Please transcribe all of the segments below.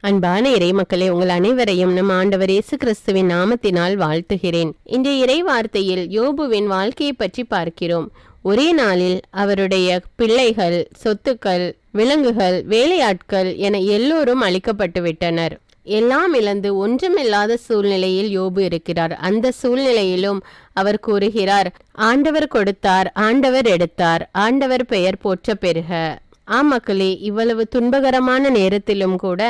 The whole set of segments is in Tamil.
அன்பான இறை மக்களே, உங்கள் அனைவரையும் நம் ஆண்டவர் இயேசு கிறிஸ்துவின் நாமத்தினால் வாழ்த்துகிறேன். இன்றைய இறை வார்த்தையில் யோபுவின் வாழ்க்கையை பற்றி பார்க்கிறோம். ஒரே நாளில் அவருடைய பிள்ளைகள், சொத்துக்கள், விலங்குகள், வேலையாட்கள் என எல்லோரும் அழிக்கப்பட்டு விட்டனர். எல்லாம் இழந்து ஒன்றுமில்லாத சூழ்நிலையில் யோபு இருக்கிறார். அந்த சூழ்நிலையிலும் அவர் கூறுகிறார், ஆண்டவர் கொடுத்தார், ஆண்டவர் எடுத்தார், ஆண்டவர் பெயர் போற்ற பெறுக. மக்களே, இவ்வளவு துன்பகரமான நேரத்திலும் கூட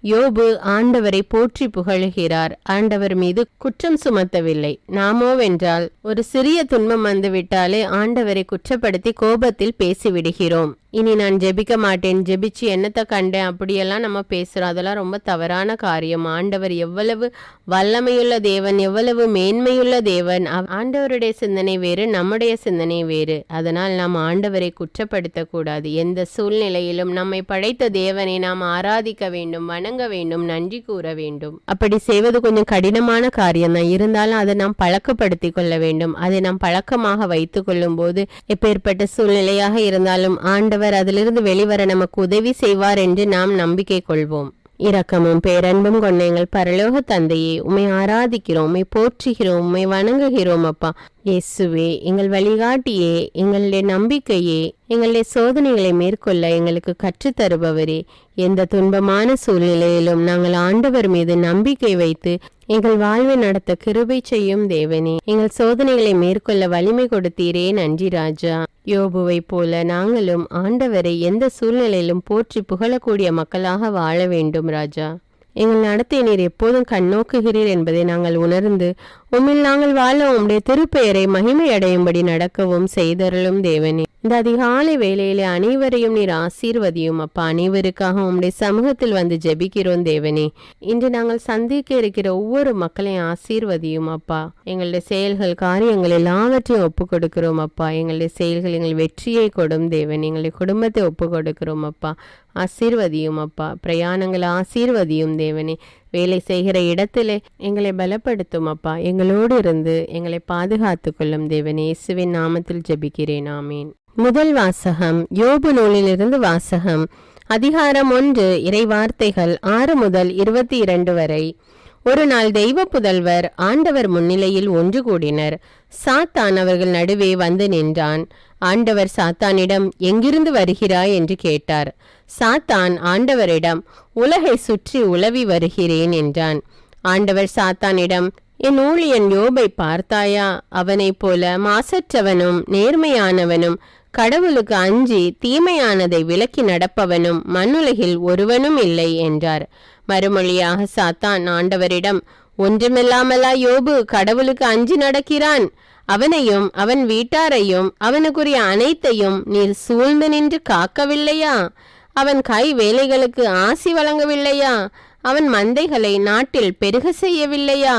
யோபு ஆண்டவரை போற்றி புகழுகிறார். ஆண்டவர் மீது குற்றம் சுமத்தவில்லை. நாமோவென்றால் ஒரு சிறிய துன்பம் வந்து விட்டாலே ஆண்டவரை குற்றப்படுத்தி கோபத்தில் பேசிவிடுகிறோம். இனி நான் ஜெபிக்க மாட்டேன், ஜெபிச்சு என்னத்தை கண்டேன் அப்படியெல்லாம் நம்ம பேசுறோம். அதெல்லாம் ரொம்ப தவறான காரியம். ஆண்டவர் எவ்வளவு வல்லமையுள்ள தேவன், எவ்வளவு மேன்மையுள்ள தேவன். ஆண்டவருடைய சிந்தனை வேறு, நம்முடைய சிந்தனை வேறு. அதனால் நாம் ஆண்டவரை குற்றப்படுத்த கூடாது. எந்த சூழ்நிலையிலும் நம்மை படைத்த தேவனை நாம் ஆராதிக்க வேண்டும், வணங்க வேண்டும், நன்றி கூற வேண்டும். அப்படி செய்வது கொஞ்சம் கடினமான காரியம் தான். இருந்தாலும் அதை நாம் பழக்கப்படுத்திக் கொள்ள வேண்டும். அதை நாம் பழக்கமாக வைத்துக் கொள்ளும் போது எப்பேற்பட்ட சூழ்நிலையாக இருந்தாலும் ஆண்டவர் அதிலிருந்து வெளிவர நமக்கு உதவி செய்வார் என்று நாம் நம்பிக்கை கொள்வோம். இரக்கமும் பேரன்பும் கொண்ட எங்கள் பரலோக தந்தையே, உம்மை ஆராதிக்கிறோம், உம்மை போற்றுகிறோம், உம்மை வணங்குகிறோம். அப்பா இயேசுவே, எங்கள் வழிகாட்டியே, எங்களுடைய நம்பிக்கையே, எங்களுடைய சோதனைகளை மேற்கொள்ள எங்களுக்கு கற்றுத்தருபவரே, எந்த துன்பமான சூழ்நிலையிலும் நாங்கள் ஆண்டவர் மீது நம்பிக்கை வைத்து எங்கள் வாழ்வை நடத்த கிருபை செய்யும் தேவனே, எங்கள் சோதனைகளை மேற்கொள்ள வலிமை கொடுத்தீரே, நன்றி ராஜா. யோபுவை போல நாங்களும் ஆண்டவரை எந்த சூழ்நிலையிலும் போற்றி புகழக்கூடிய மக்களாக வாழ வேண்டும் ராஜா. எங்கள் நடத்தை நீர் எப்போதும் கண்ணோக்குகிறீர் என்பதை நாங்கள் உணர்ந்து உம்மில் நாங்கள் வாழ உம்முடைய திருப்பெயரை மகிமை அடையும்படி நடக்கவும் செய்தருளும் தேவனே. இந்த அதிகாலை வேளையிலே அனைவரையும் நீர் ஆசீர்வதியும் அப்பா. அனைவருக்காக உம்முடைய சமூகத்தில் வந்து ஜெபிக்கிறோம் தேவனே. இன்று நாங்கள் சந்திக்க இருக்கிற ஒவ்வொரு மக்களையும் ஆசீர்வதியும் அப்பா. எங்களுடைய செயல்கள், காரியங்கள் எல்லாவற்றையும் ஒப்பு கொடுக்கிறோம் அப்பா. எங்களுடைய செயல்கள் எங்கள் வெற்றியை கொடும் தேவன். எங்களுடைய குடும்பத்தை ஒப்பு கொடுக்கிறோம் அப்பா. ஆசீர்வதியும் அப்பா. பிரயாணங்களை ஆசீர்வதியும் தேவனே. வேலை செய்கிற இடத்திலே எங்களை பலப்படுத்தும் அப்பா. எங்களோடு இருந்து எங்களை பாதுகாத்து கொள்ளும் தேவனே. இயேசுவின் நாமத்தில் ஜெபிக்கிறேன், ஆமீன். முதல் வாசகம் யோபு நூலிலிருந்து வாசகம். அதிகாரம் 1. இறை வார்த்தைகள் 6 முதல் 22 வரை. ஒரு நாள் தெய்வ புதல்வர் ஆண்டவர் முன்னிலையில் ஒன்று கூடினர். சாத்தான் அவர்கள் நடுவே வந்து நின்றான். ஆண்டவர் சாத்தானிடம், எங்கிருந்து வருகிறாய் என்று கேட்டார். சாத்தான் ஆண்டவரிடம், உலகை சுற்றி உலவி வருகிறேன் என்றான். ஆண்டவர் சாத்தானிடம், என் ஊழியன் யோபை பார்த்தாயா? அவனைப் போல மாசற்றவனும் நேர்மையானவனும் கடவுளுக்கு அஞ்சி தீமையானதை விலக்கி நடப்பவனும் மண்ணுலகில் ஒருவனும் இல்லை என்றார். மறுமொழியாக சாத்தான் ஆண்டவரிடம், ஒன்றுமில்லாமலா யோபு கடவுளுக்கு அஞ்சி நடக்கிறான்? அவனையும் அவன் வீட்டாரையும் அவனுக்குரிய அனைத்தையும் நீர் சூழ்ந்து நின்று காக்கவில்லையா? அவன் கை வேலைகளுக்கு ஆசி வழங்கவில்லையா? அவன் மந்தைகளை நாட்டில் பெருக செய்யவில்லையா?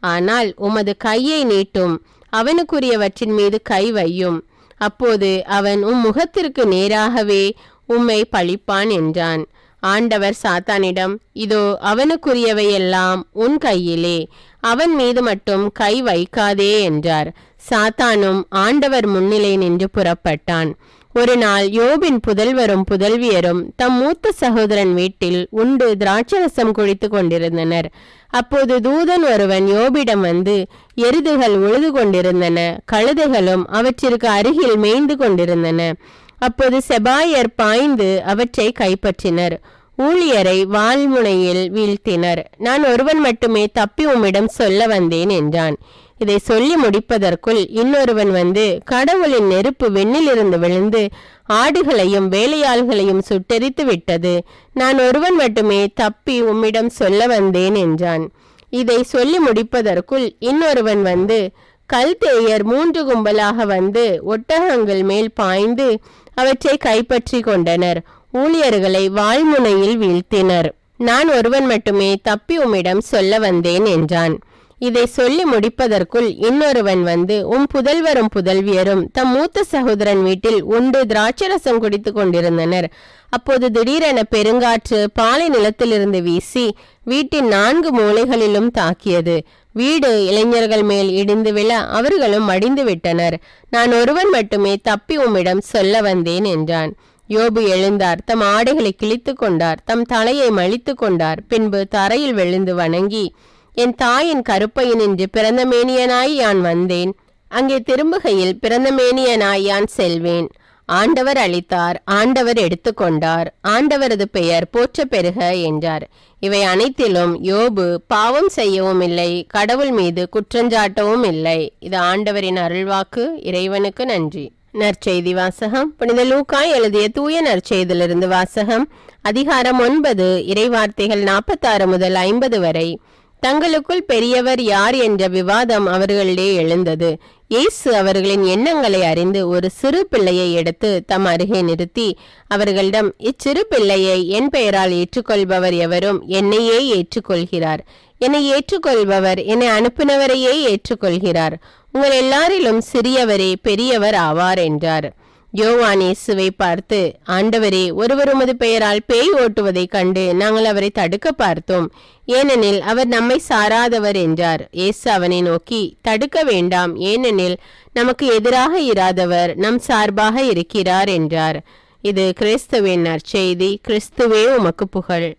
ஆனால் உமது கையை நீட்டும், அவனுக்குரியவற்றின் மீது கை வையும். அப்போது அவன் முகத்திற்கு நேராகவே உம்மை பழிப்பான் என்றான். ஆண்டவர் சாத்தானிடம், இதோ அவனுக்குரியவையெல்லாம் உன் கையிலே, அவன் மீது மட்டும் கை வைக்காதே என்றார். சாத்தானும் ஆண்டவர் முன்னிலை நின்று புறப்பட்டான். ஒரு நாள் யோபின் புதல்வரும் புதல்வியரும் தம் மூத்த சகோதரன் வீட்டில் உண்டு திராட்சரசம் குடித்து கொண்டிருந்தனர். அப்போது தூதன் ஒருவன் யோபிடம் வந்து, எருதுகள் உழுது கொண்டிருந்தன, கழுதைகளும் அவற்றிற்கு அருகில் மேய்ந்து கொண்டிருந்தன. அப்போது செபாயர் பாய்ந்து அவற்றை கைப்பற்றினர். ஊழியரை வாள்முனையில் வீழ்த்தினர். நான் ஒருவன் மட்டுமே தப்பி உம்மிடம் சொல்ல வந்தேன் என்றான். இதை சொல்லி முடிப்பதற்குள் இன்னொருவன் வந்து, கடவுளின் நெருப்பு வெண்ணிலிருந்து விழுந்து ஆடுகளையும் வேலையாள்களையும் சுட்டெரித்து விட்டது. நான் ஒருவன் மட்டுமே தப்பி உம்மிடம் சொல்ல வந்தேன் என்றான். இதை சொல்லி முடிப்பதற்குள் இன்னொருவன் வந்து, கல்தேயர் 3 கும்பலாக வந்து ஒட்டகங்கள் மேல் பாய்ந்து அவற்றை கைப்பற்றி கொண்டனர். ஊழியர்களை வாள்முனையில் வீழ்த்தினர். நான் ஒருவன் மட்டுமே தப்பி உம்மிடம் சொல்ல வந்தேன் என்றான். இதை சொல்லி முடிப்பதற்குள் இன்னொருவன் வந்து, உம் புதல்வரும் புதல்வியரும் தம் மூத்த சகோதரன் வீட்டில் உண்டு திராட்சரசம் குடித்து கொண்டிருந்தனர். அப்போது திடீரென பெருங்காற்று பாலை நிலத்திலிருந்து வீசி வீட்டின் 4 மூலைகளிலும் தாக்கியது. வீடு இளைஞர்கள் மேல் இடிந்து விழ அவர்களும் மடிந்து விட்டனர். நான் ஒருவன் மட்டுமே தப்பி உம்மிடம் சொல்ல வந்தேன் என்றான். யோபு எழுந்தார், தம் ஆடைகளை கிழித்து கொண்டார், தம் தலையை மழித்து கொண்டார். பின்பு தரையில் விழுந்து வணங்கி, என் தாயின் கருப்பையினின்று பிறந்த மேனியனாய் யான் வந்தேன், அங்கே திரும்புகையில் பிறந்த மேனியனாய் யான் செல்வேன். ஆண்டவர் அளித்தார், ஆண்டவர் எடுத்துக்கொண்டார், ஆண்டவரது பெயர் போற்ற பெறுக என்றார். இவை அனைத்திலும் யோபு பாவம் செய்யவும் இல்லை, கடவுள் மீது குற்றஞ்சாட்டவும் இல்லை. இது ஆண்டவரின் அருள்வாக்கு. இறைவனுக்கு நன்றி. நற்செய்தி வாசகம். புனித லூக்கா எழுதிய தூய நற்செய்தியிலிருந்து வாசகம். அதிகாரம் 9, இறைவார்த்தைகள் 46 முதல் 50 வரை. தங்களுக்குள் பெரியவர் யார் என்ற விவாதம் அவர்களிடையே எழுந்தது. இயேசு அவர்களின் எண்ணங்களை அறிந்து ஒரு சிறு பிள்ளையை எடுத்து தம் அருகே நிறுத்தி அவர்களிடம், இச்சிறு பிள்ளையை என் பெயரால் ஏற்றுக்கொள்பவர் எவரும் என்னையே ஏற்றுக்கொள்கிறார், என்னை ஏற்றுக்கொள்பவர் என்னை அனுப்பினவரையே ஏற்றுக்கொள்கிறார். உங்கள் எல்லாரிலும் சிறியவரே பெரியவர் ஆவார் என்றார். யோவான் இயேசுவை பார்த்து, ஆண்டவரே, ஒருவர் உமது பெயரால் பேய் ஓட்டுவதை கண்டு நாங்கள் அவரை தடுக்க பார்த்தோம், ஏனெனில் அவர் நம்மை சாராதவர் என்றார். இயேசு அவனை நோக்கி, தடுக்க வேண்டாம், ஏனெனில் நமக்கு எதிராக இராதவர் நம் சார்பாக இருக்கிறார் என்றார். இது கிறிஸ்துவின் நற்செய்தி. கிறிஸ்துவே உமக்கு புகழ்.